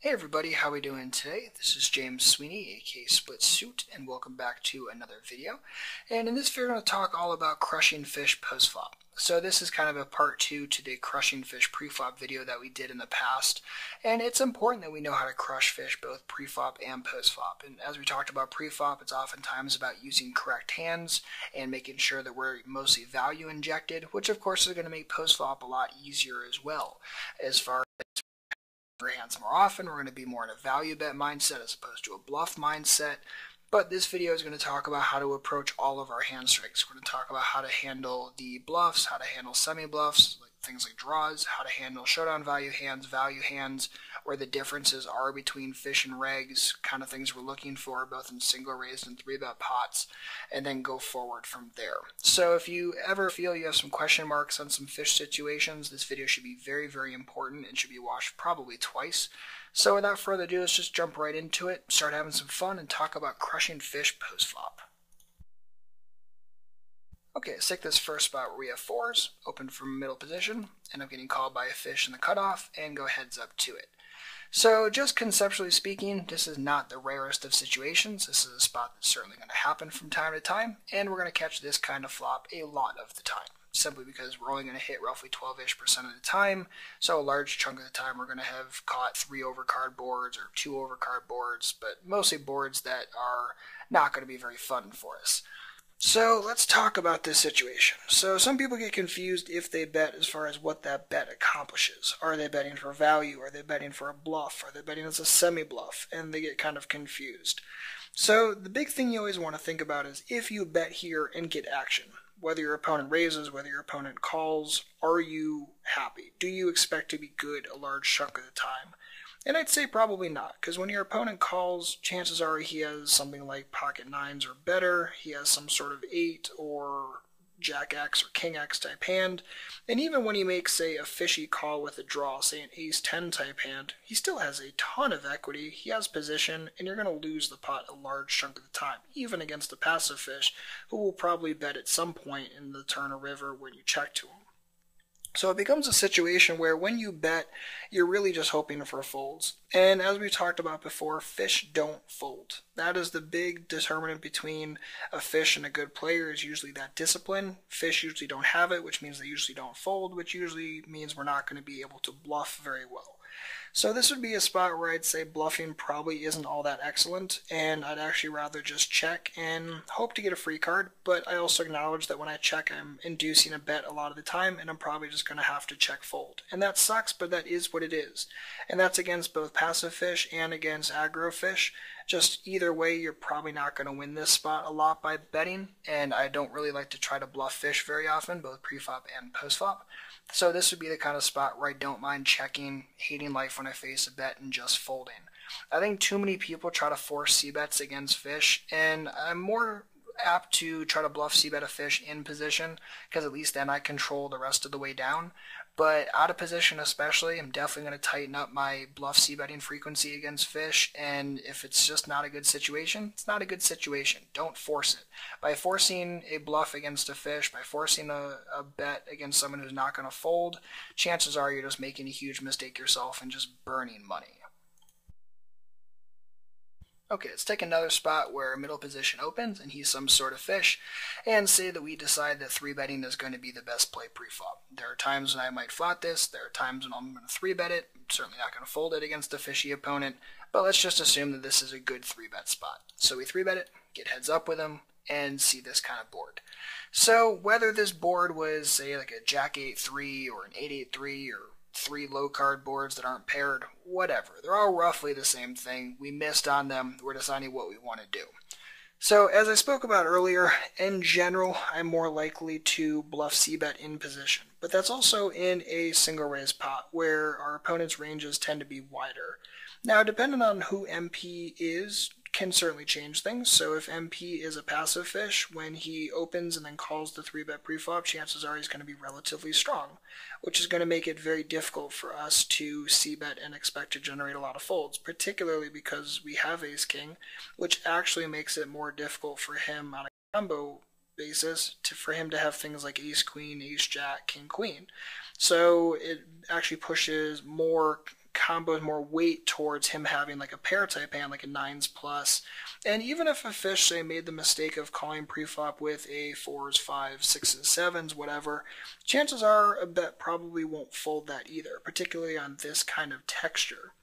Hey everybody, how we doing today? This is James Sweeney, aka Splitsuit, and welcome back to another video. And in this video, we're going to talk all about crushing fish post-flop. So this is kind of a part 2 to the crushing fish pre-flop video that we did in the past. And it's important that we know how to crush fish both pre-flop and post-flop. And as we talked about pre-flop, it's oftentimes about using correct hands and making sure that we're mostly value injected, which of course is going to make post-flop a lot easier as well. As far hands more often, we're going to be more in a value bet mindset as opposed to a bluff mindset. But this video is going to talk about how to approach all of our hand strengths. We're going to talk about how to handle the bluffs, how to handle semi-bluffs, like things like draws, how to handle showdown value hands, where the differences are between fish and regs, kind of things we're looking for both in single raised and 3-bet pots, and then go forward from there. So if you ever feel you have some question marks on some fish situations, this video should be very, very important and should be watched probably twice. So without further ado, let's just jump right into it, start having some fun, and talk about crushing fish post-flop. Okay, let's take this first spot where we have fours, open from middle position, end up getting called by a fish in the cutoff, and go heads up to it. So just conceptually speaking, this is not the rarest of situations. This is a spot that's certainly going to happen from time to time, and we're going to catch this kind of flop a lot of the time, simply because we're only going to hit roughly 12-ish% of the time, so a large chunk of the time we're going to have caught 3 overcard boards or 2 overcard boards, but mostly boards that are not going to be very fun for us. So let's talk about this situation. So some people get confused if they bet as far as what that bet accomplishes. Are they betting for value? Are they betting for a bluff? Are they betting as a semi-bluff? And they get kind of confused. So the big thing you always want to think about is if you bet here and get action, whether your opponent raises, whether your opponent calls, are you happy? Do you expect to be good a large chunk of the time? And I'd say probably not, because when your opponent calls, chances are he has something like pocket 9s or better, he has some sort of 8 or Jack X or King X type hand, and even when he makes, say, a fishy call with a draw, say an Ace 10 type hand, he still has a ton of equity, he has position, and you're going to lose the pot a large chunk of the time, even against a passive fish, who will probably bet at some point in the turn or river when you check to him. So it becomes a situation where when you bet, you're really just hoping for folds. And as we talked about before, fish don't fold. That is the big determinant between a fish and a good player, is usually that discipline. Fish usually don't have it, which means they usually don't fold, which usually means we're not going to be able to bluff very well. So this would be a spot where I'd say bluffing probably isn't all that excellent, and I'd actually rather just check and hope to get a free card, but I also acknowledge that when I check, I'm inducing a bet a lot of the time, and I'm probably just going to have to check fold. And that sucks, but that is what it is. And that's against both passive fish and against aggro fish. Just either way, you're probably not going to win this spot a lot by betting, and I don't really like to try to bluff fish very often, both pre-flop and post-flop. So this would be the kind of spot where I don't mind checking, hating life when I face a bet, and just folding. I think too many people try to force c-bets against fish, and I'm more apt to try to bluff c-bet a fish in position, because at least then I control the rest of the way down. But out of position especially, I'm definitely going to tighten up my bluff c-betting frequency against fish, and if it's just not a good situation, it's not a good situation. Don't force it. By forcing a bluff against a fish, by forcing a bet against someone who's not going to fold, chances are you're just making a huge mistake yourself and just burning money. Okay, let's take another spot where middle position opens and he's some sort of fish, and say that we decide that 3-betting is going to be the best play pre-flop. There are times when I might flat this, there are times when I'm going to 3-bet it, I'm certainly not going to fold it against a fishy opponent, but let's just assume that this is a good 3-bet spot. So we 3-bet it, get heads up with him, and see this kind of board. So whether this board was, say, like a Jack 8-3 or an 8-8-3 or 3 low card boards that aren't paired, whatever. They're all roughly the same thing. We missed on them. We're deciding what we want to do. So as I spoke about earlier, in general, I'm more likely to bluff c-bet in position. But that's also in a single raise pot where our opponent's ranges tend to be wider. Now, depending on who MP is, can certainly change things. So if MP is a passive fish, when he opens and then calls the 3-bet preflop, chances are he's going to be relatively strong, which is going to make it very difficult for us to c-bet and expect to generate a lot of folds, particularly because we have ace-king, which actually makes it more difficult for him on a combo basis for him to have things like ace-queen, ace-jack, king-queen. So it actually pushes more combos, more weight towards him having like a pair type hand, like a 9s plus. And even if a fish, say, made the mistake of calling preflop with a 4s, 5s, 6s, 7s, whatever, chances are a bet probably won't fold that either, particularly on this kind of texture.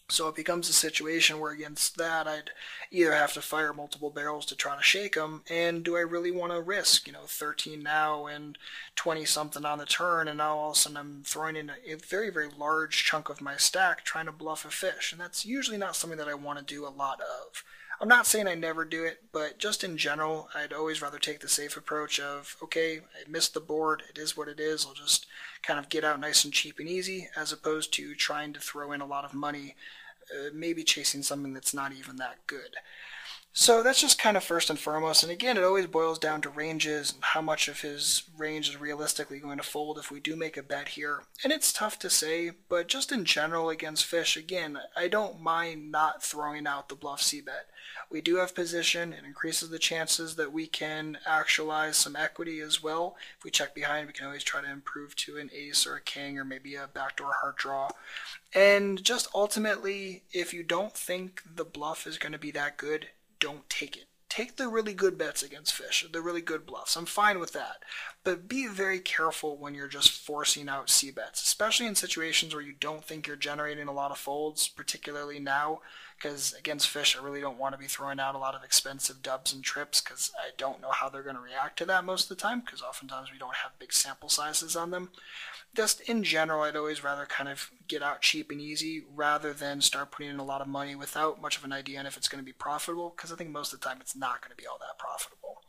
So it becomes a situation where against that I'd either have to fire multiple barrels to try to shake them, and do I really want to risk, 13 now and 20 something on the turn, and now all of a sudden I'm throwing in a very, very large chunk of my stack trying to bluff a fish, and that's usually not something that I want to do a lot of. I'm not saying I never do it, but just in general, I'd always rather take the safe approach of, okay, I missed the board, it is what it is, I'll just kind of get out nice and cheap and easy, as opposed to trying to throw in a lot of money, maybe chasing something that's not even that good. So that's just kind of first and foremost, and again, it always boils down to ranges and how much of his range is realistically going to fold if we do make a bet here. And it's tough to say, but just in general against fish, again, I don't mind not throwing out the bluff c-bet. We do have position, it increases the chances that we can actualize some equity as well. If we check behind, we can always try to improve to an ace or a king or maybe a backdoor heart draw. And just ultimately, if you don't think the bluff is going to be that good, don't take it. Take the really good bets against fish, the really good bluffs. I'm fine with that. But be very careful when you're just forcing out c-bets, especially in situations where you don't think you're generating a lot of folds, particularly now, because against fish I really don't want to be throwing out a lot of expensive dubs and trips because I don't know how they're going to react to that most of the time, because oftentimes we don't have big sample sizes on them. Just in general, I'd always rather kind of get out cheap and easy rather than start putting in a lot of money without much of an idea on if it's going to be profitable, because I think most of the time it's not going to be all that profitable.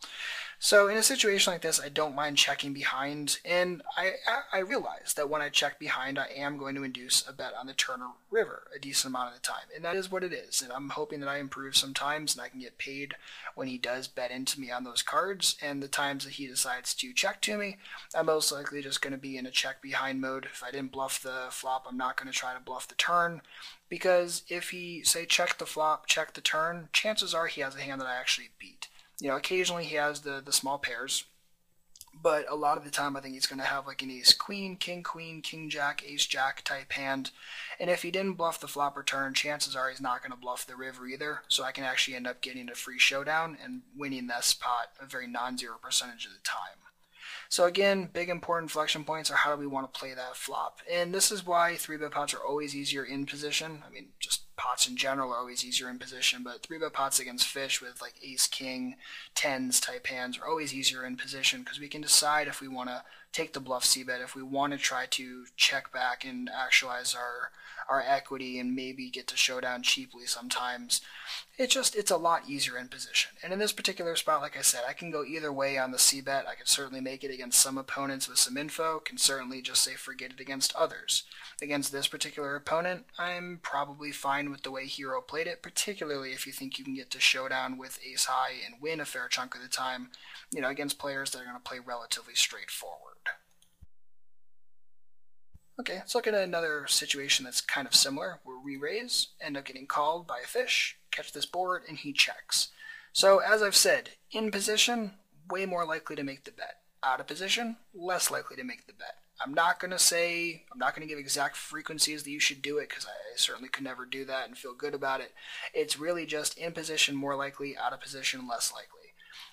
So in a situation like this, I don't mind checking behind, and I realize that when I check behind, I am going to induce a bet on the turn or river a decent amount of the time, and that is what it is. And I'm hoping that I improve sometimes, and I can get paid when he does bet into me on those cards, and the times that he decides to check to me, I'm most likely just going to be in a check behind mode. If I didn't bluff the flop, I'm not going to try to bluff the turn, because if he, say, check the flop, check the turn, chances are he has a hand that I actually beat. Occasionally he has the small pairs, but a lot of the time I think he's going to have like an ace queen, king jack, ace jack type hand, and if he didn't bluff the flop or turn, chances are he's not going to bluff the river either, so I can actually end up getting a free showdown and winning this pot a very non-zero percentage of the time. So again, big important inflection points are how do we want to play that flop, and this is why 3-bet pots are always easier in position. I mean, just pots in general are always easier in position, but 3-bet pots against fish with like ace king, 10s type hands are always easier in position, because we can decide if we want to take the bluff c-bet, if we want to try to check back and actualize our equity and maybe get to showdown cheaply sometimes. It's a lot easier in position. And in this particular spot, like I said, I can go either way on the c-bet. I can certainly make it against some opponents with some info, can certainly just say forget it against others. Against this particular opponent, I'm probably fine with the way Hero played it, particularly if you think you can get to showdown with ace high and win a fair chunk of the time, against players that are going to play relatively straightforward. Okay, let's look at another situation that's kind of similar, where we raise, end up getting called by a fish, catch this board, and he checks. So as I've said, in position, way more likely to make the bet. Out of position, less likely to make the bet. I'm not going to give exact frequencies that you should do it, because I certainly could never do that and feel good about it. It's really just in position, more likely, out of position, less likely.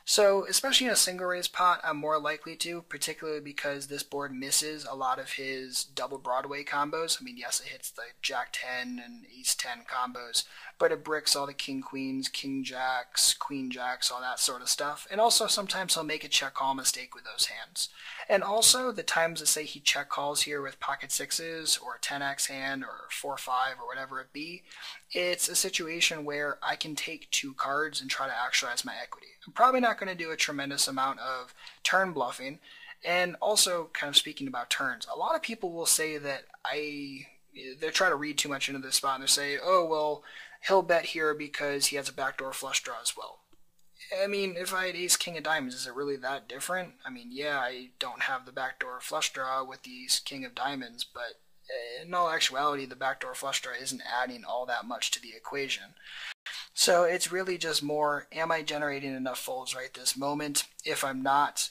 So, especially in a single raise pot, I'm more likely to, particularly because this board misses a lot of his double Broadway combos. I mean, yes, it hits the Jack 10 and Ace 10 combos, but it bricks all the King Queens, King Jacks, Queen Jacks, all that sort of stuff. And also, sometimes he'll make a check call mistake with those hands. And also, the times that say he check calls here with pocket sixes, or a 10x hand, or 4-5, or whatever it be, it's a situation where I can take two cards and try to actualize my equity. I'm probably not going to do a tremendous amount of turn bluffing, and also kind of speaking about turns, a lot of people will say that they're trying to read too much into this spot, and they say, oh, well, he'll bet here because he has a backdoor flush draw as well. I mean, if I had ace king of diamonds, is it really that different? I mean, yeah, I don't have the backdoor flush draw with the ace king of diamonds, but in all actuality, the backdoor flush draw isn't adding all that much to the equation. So it's really just more, am I generating enough folds right this moment? If I'm not,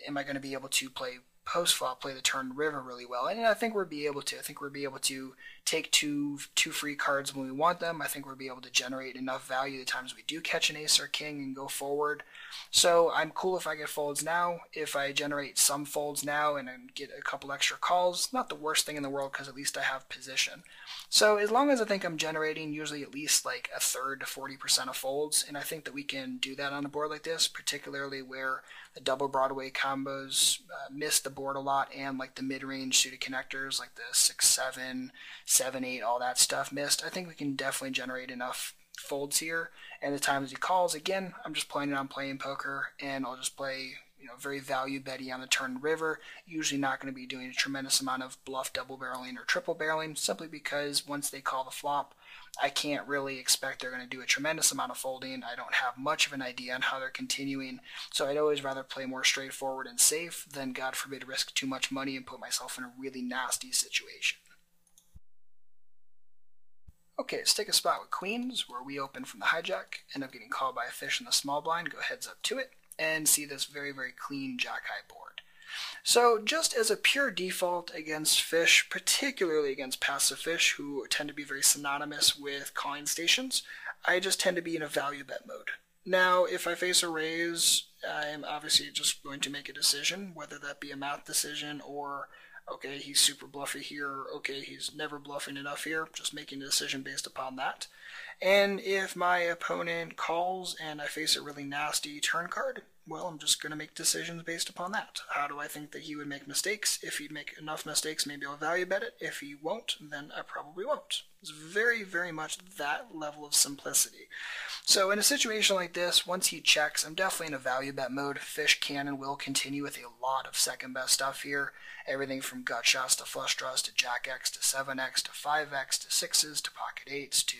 am I going to be able to play post-flop, play the turn river really well? And I think we'll be able to. I think we'll be able to take two free cards when we want them. I think we'll be able to generate enough value the times we do catch an ace or king and go forward. So I'm cool if I get folds now. If I generate some folds now and then get a couple extra calls, not the worst thing in the world because at least I have position. So as long as I think I'm generating usually at least like a third to 40% of folds, and I think that we can do that on a board like this, particularly where the double Broadway combos miss the board a lot, and like the mid-range suited connectors like the 6-7, 7-8, all that stuff missed. I think we can definitely generate enough folds here, and the times he calls, again, I'm just planning on playing poker, and I'll just play very value betty on the turn river. Usually not going to be doing a tremendous amount of bluff double barreling or triple barreling, simply because once they call the flop, I can't really expect they're going to do a tremendous amount of folding. I don't have much of an idea on how they're continuing, so I'd always rather play more straightforward and safe than, God forbid, risk too much money and put myself in a really nasty situation. Okay, let's take a spot with queens, where we open from the hijack, end up getting called by a fish in the small blind, go heads up to it, and see this very, very clean jack-high board. So just as a pure default against fish, particularly against passive fish who tend to be very synonymous with calling stations, I just tend to be in a value bet mode. Now, if I face a raise, I'm obviously just going to make a decision, whether that be a math decision or, okay, he's super bluffy here, okay, he's never bluffing enough here, just making a decision based upon that. And if my opponent calls and I face a really nasty turn card, well, I'm just going to make decisions based upon that. How do I think that he would make mistakes? If he'd make enough mistakes, maybe I'll value bet it. If he won't, then I probably won't. It's very, very much that level of simplicity. So in a situation like this, once he checks, I'm definitely in a value bet mode. Fish can and will continue with a lot of second best stuff here. Everything from gut shots to flush draws to jack X to 7X to 5X to 6s to pocket 8s to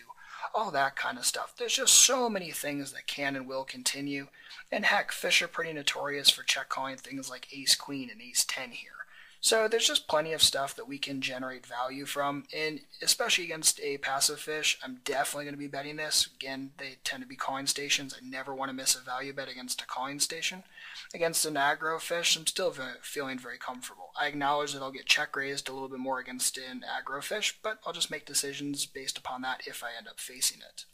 all that kind of stuff. There's just so many things that can and will continue. And heck, fish are pretty notorious for check calling things like ace queen and ace 10 here. So there's just plenty of stuff that we can generate value from, and especially against a passive fish, I'm definitely going to be betting this. Again, they tend to be calling stations. I never want to miss a value bet against a calling station. Against an aggro fish, I'm still feeling very comfortable. I acknowledge that I'll get check raised a little bit more against an aggro fish, but I'll just make decisions based upon that if I end up facing it.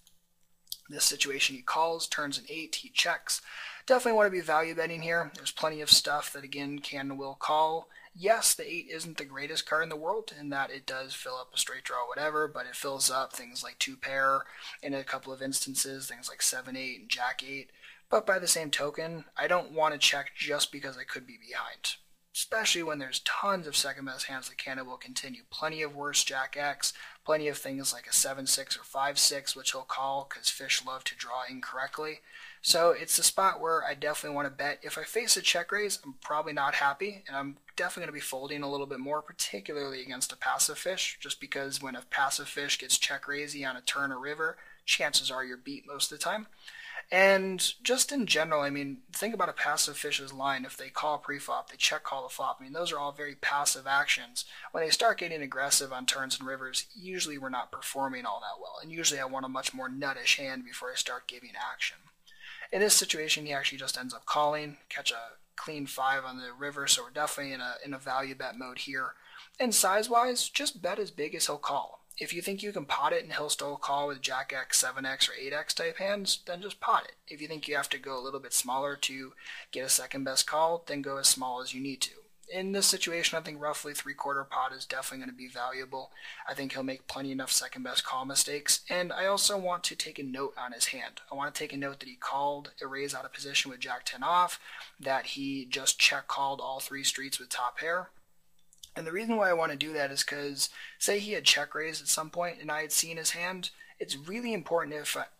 This situation, he calls, turns an 8, he checks. Definitely want to be value betting here. There's plenty of stuff that, again, can and will call. Yes, the 8 isn't the greatest card in the world in that it does fill up a straight draw, whatever, but it fills up things like 2 pair, in a couple of instances, things like 7-8 and jack 8. But by the same token, I don't want to check just because I could be behind. Especially when there's tons of second best hands that can and will continue. Plenty of worse jack X, plenty of things like a 7-6 or 5-6, which he'll call because fish love to draw incorrectly. So it's a spot where I definitely want to bet. If I face a check raise, I'm probably not happy, and I'm definitely going to be folding a little bit more, particularly against a passive fish, just because when a passive fish gets check raisey on a turn or river, chances are you're beat most of the time. And just in general, I mean, think about a passive fish's line. If they call pre-flop, they check call the flop. I mean, those are all very passive actions. When they start getting aggressive on turns and rivers, usually we're not performing all that well. And usually I want a much more nuttish hand before I start giving action. In this situation, he actually just ends up calling, catch a clean 5 on the river, so we're definitely in a value bet mode here. And size-wise, just bet as big as he'll call. If you think you can pot it and he'll still call with jack X, 7X, or 8X type hands, then just pot it. If you think you have to go a little bit smaller to get a second best call, then go as small as you need to. In this situation, I think roughly 3/4 pot is definitely going to be valuable. I think he'll make plenty enough second best call mistakes, and I also want to take a note on his hand. I want to take a note that he called a raise out of position with jack 10 off, that he just check called all 3 streets with top pair. And the reason why I want to do that is because, say he had check raised at some point and I had seen his hand, it's really important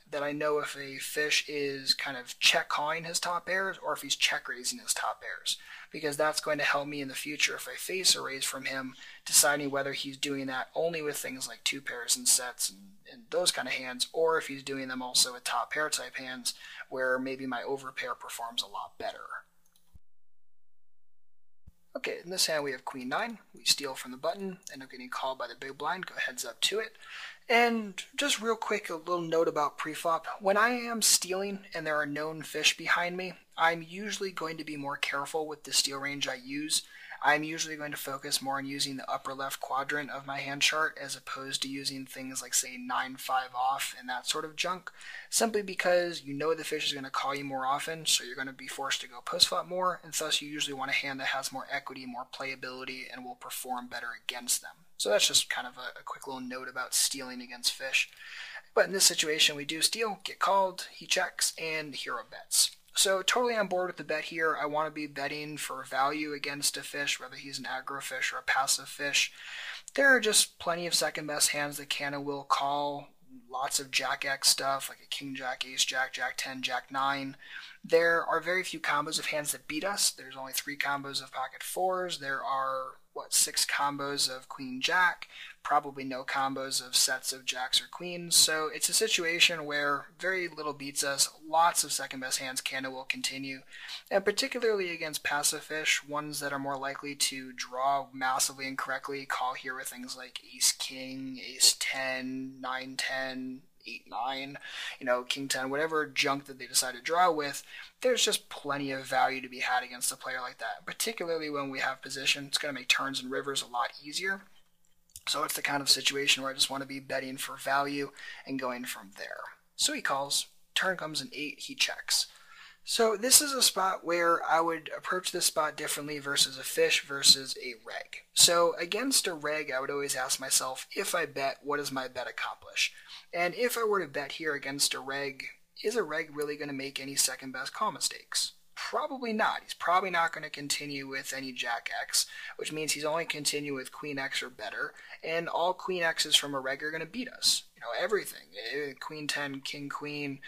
that I know if a fish is kind of check calling his top pairs or if he's check raising his top pairs, because that's going to help me in the future if I face a raise from him, deciding whether he's doing that only with things like 2 pairs and sets and those kind of hands, or if he's doing them also with top pair type hands where maybe my overpair performs a lot better. Okay, in this hand we have Queen 9. We steal from the button, end up getting called by the big blind, go heads up to it. And just real quick, a little note about preflop. When I am stealing and there are known fish behind me, I'm usually going to be more careful with the steal range I use. I'm usually going to focus more on using the upper left quadrant of my hand chart as opposed to using things like, say, 9-5 off and that sort of junk, simply because you know the fish is going to call you more often, so you're going to be forced to go post-flop more, and thus you usually want a hand that has more equity, more playability, and will perform better against them. So that's just kind of a quick little note about stealing against fish. But in this situation, we do steal, get called, he checks, and hero bets. So totally on board with the bet here. I want to be betting for value against a fish, whether he's an aggro fish or a passive fish. There are just plenty of second best hands that can and will call. Lots of Jack X stuff, like a King Jack, Ace Jack, Jack 10, Jack 9. There are very few combos of hands that beat us. There's only 3 combos of pocket 4s. There are, 6 combos of Queen Jack. Probably no combos of sets of jacks or queens, so it's a situation where very little beats us. Lots of second best hands can and will continue, and particularly against passive fish, ones that are more likely to draw massively incorrectly, call here with things like Ace King, Ace 10, 9 10, 8 9, King 10, whatever junk that they decide to draw with. There's just plenty of value to be had against a player like that, particularly when we have position. It's going to make turns and rivers a lot easier. So it's the kind of situation where I just want to be betting for value and going from there. So he calls, turn comes an 8, he checks. So this is a spot where I would approach this spot differently versus a fish versus a reg. So against a reg, I would always ask myself, if I bet, what does my bet accomplish? And if I were to bet here against a reg, is a reg really going to make any second best call mistakes? Probably not. He's probably not going to continue with any Jack X, which means he's only continue with Queen X or better, and all Queen X's from a reg are going to beat us. Everything. Queen 10, King Queen,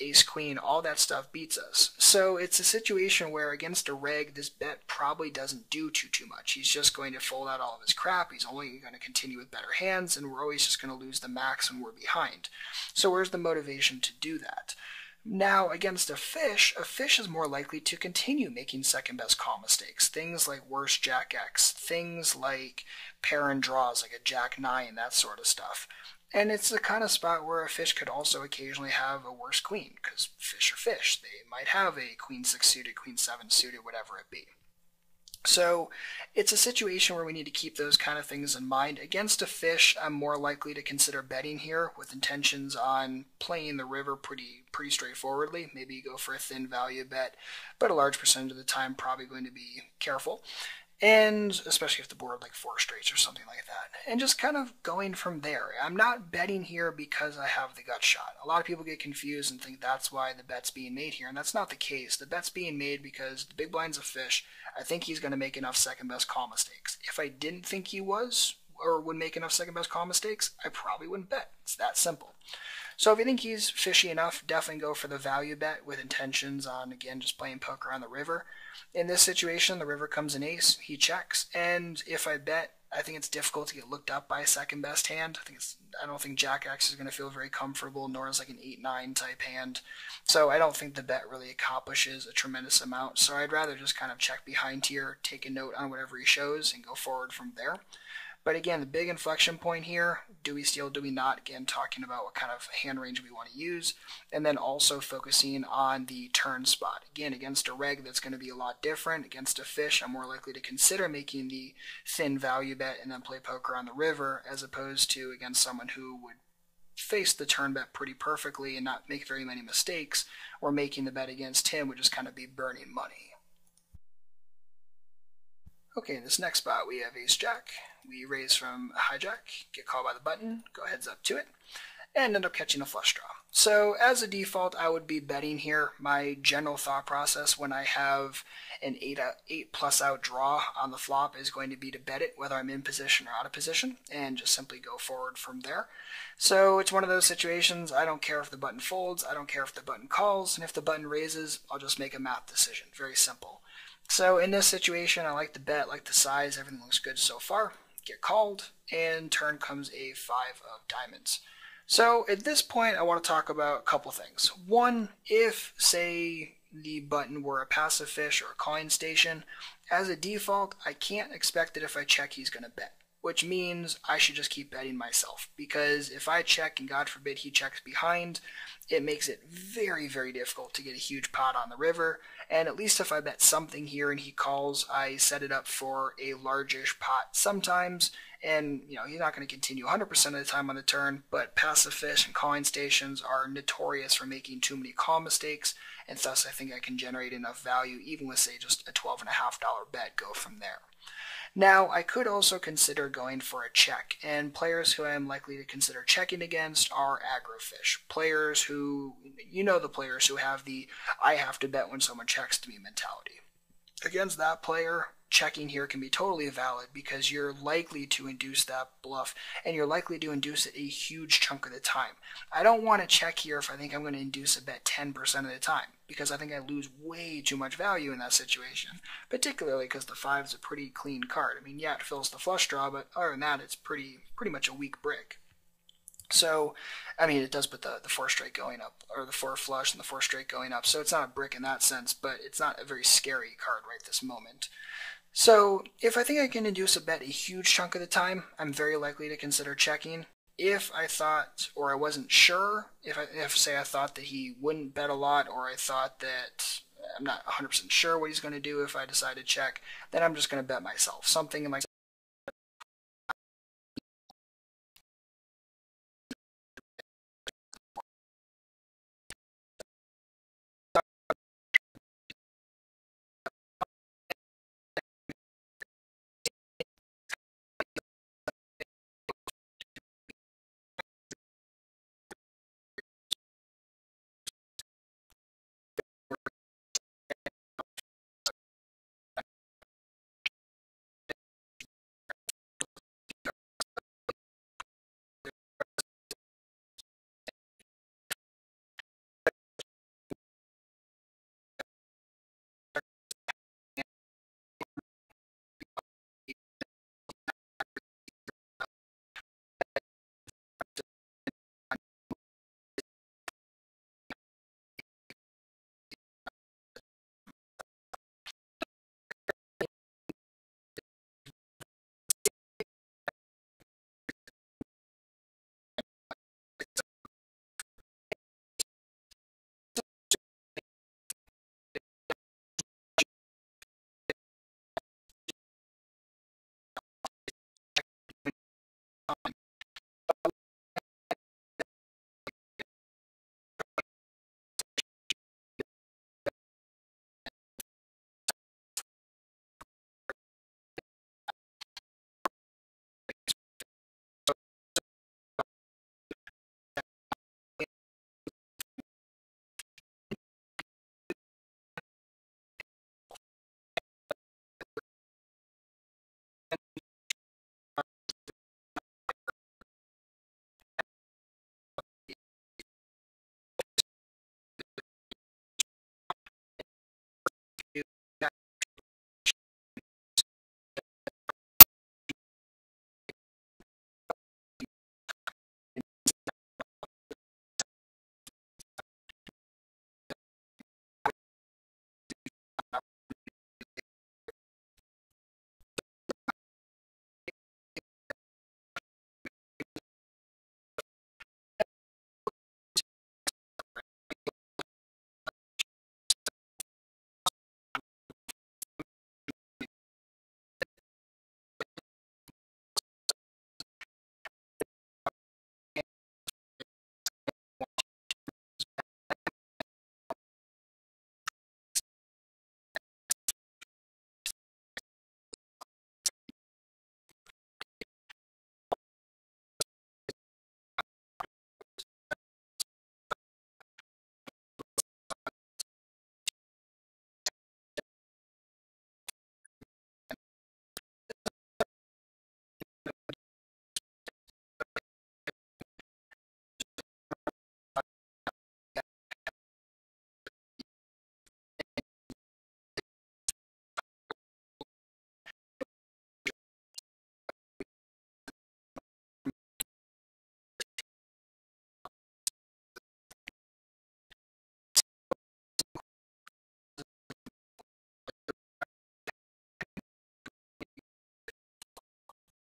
Ace Queen, all that stuff beats us. So it's a situation where against a reg, this bet probably doesn't do too much. He's just going to fold out all of his crap. He's only going to continue with better hands, and we're always just going to lose the max when we're behind. So where's the motivation to do that? Now, against a fish is more likely to continue making second best call mistakes. Things like worse Jack X, things like pair and draws, like a Jack 9, that sort of stuff. And it's the kind of spot where a fish could also occasionally have a worse queen, because fish are fish. They might have a Queen 6 suited, Queen 7 suited, whatever it be. So it's a situation where we need to keep those kind of things in mind. Against a fish, I'm more likely to consider betting here with intentions on playing the river pretty straightforwardly. Maybe you go for a thin value bet, but a large percentage of the time probably going to be careful. And especially if the board like 4 straights or something like that. And just kind of going from there. I'm not betting here because I have the gut shot. A lot of people get confused and think that's why the bet's being made here, and that's not the case. The bet's being made because the big blind's a fish. I think he's going to make enough second best call mistakes. If I didn't think he was, or would make enough second best call mistakes, I probably wouldn't bet. It's that simple. So if you think he's fishy enough, definitely go for the value bet with intentions on, again, just playing poker on the river. In this situation, the river comes an ace, he checks, and if I bet, I think it's difficult to get looked up by a second best hand. I don't think Jack X is going to feel very comfortable, nor is like an 8-9 type hand. So I don't think the bet really accomplishes a tremendous amount. So I'd rather just kind of check behind here, take a note on whatever he shows, and go forward from there. But again, the big inflection point here, do we steal, do we not? Again, talking about what kind of hand range we want to use, and then also focusing on the turn spot. Again, against a reg, that's going to be a lot different. Against a fish, I'm more likely to consider making the thin value bet and then play poker on the river, as opposed to against someone who would face the turn bet pretty perfectly and not make very many mistakes, or making the bet against him would just kind of be burning money. Okay, in this next spot we have Ace Jack. We raise from hijack, get called by the button, go heads up to it, and end up catching a flush draw. So as a default, I would be betting here. My general thought process when I have an 8 plus out draw on the flop is going to be to bet it, whether I'm in position or out of position, and just simply go forward from there. So it's one of those situations, I don't care if the button folds, I don't care if the button calls, and if the button raises, I'll just make a math decision. Very simple. So in this situation, I like the bet, like the size, everything looks good so far. Get called, and turn comes a 5 of diamonds. So at this point, I want to talk about a couple things. One, if, say, the button were a passive fish or a calling station, as a default, I can't expect that if I check, he's going to bet. which means I should just keep betting myself, because if I check and God forbid he checks behind, it makes it very, very difficult to get a huge pot on the river. And at least if I bet something here and he calls, I set it up for a largish pot sometimes. And, he's not going to continue 100% of the time on the turn, but passive fish and calling stations are notorious for making too many call mistakes, and thus I think I can generate enough value, even with, say, just a $12.50 bet, go from there. Now, I could also consider going for a check, and players who I am likely to consider checking against are aggro fish. Players who, the players who have the I have to bet when someone checks to me mentality. Against that player, checking here can be totally valid because you're likely to induce that bluff, and you're likely to induce it a huge chunk of the time. I don't want to check here if I think I'm going to induce a bet 10% of the time, because I think I lose way too much value in that situation, particularly because the 5 is a pretty clean card. I mean, yeah, it fills the flush draw, but other than that, it's pretty much a weak brick. So, I mean, it does put the 4 straight going up, or the 4 flush and the 4 straight going up, so it's not a brick in that sense, but it's not a very scary card right this moment. So, if I think I can induce a bet a huge chunk of the time, I'm very likely to consider checking. If I thought, or I wasn't sure, if say I thought that he wouldn't bet a lot, or I thought that I'm not 100% sure what he's going to do if I decide to check, then I'm just going to bet myself. Something like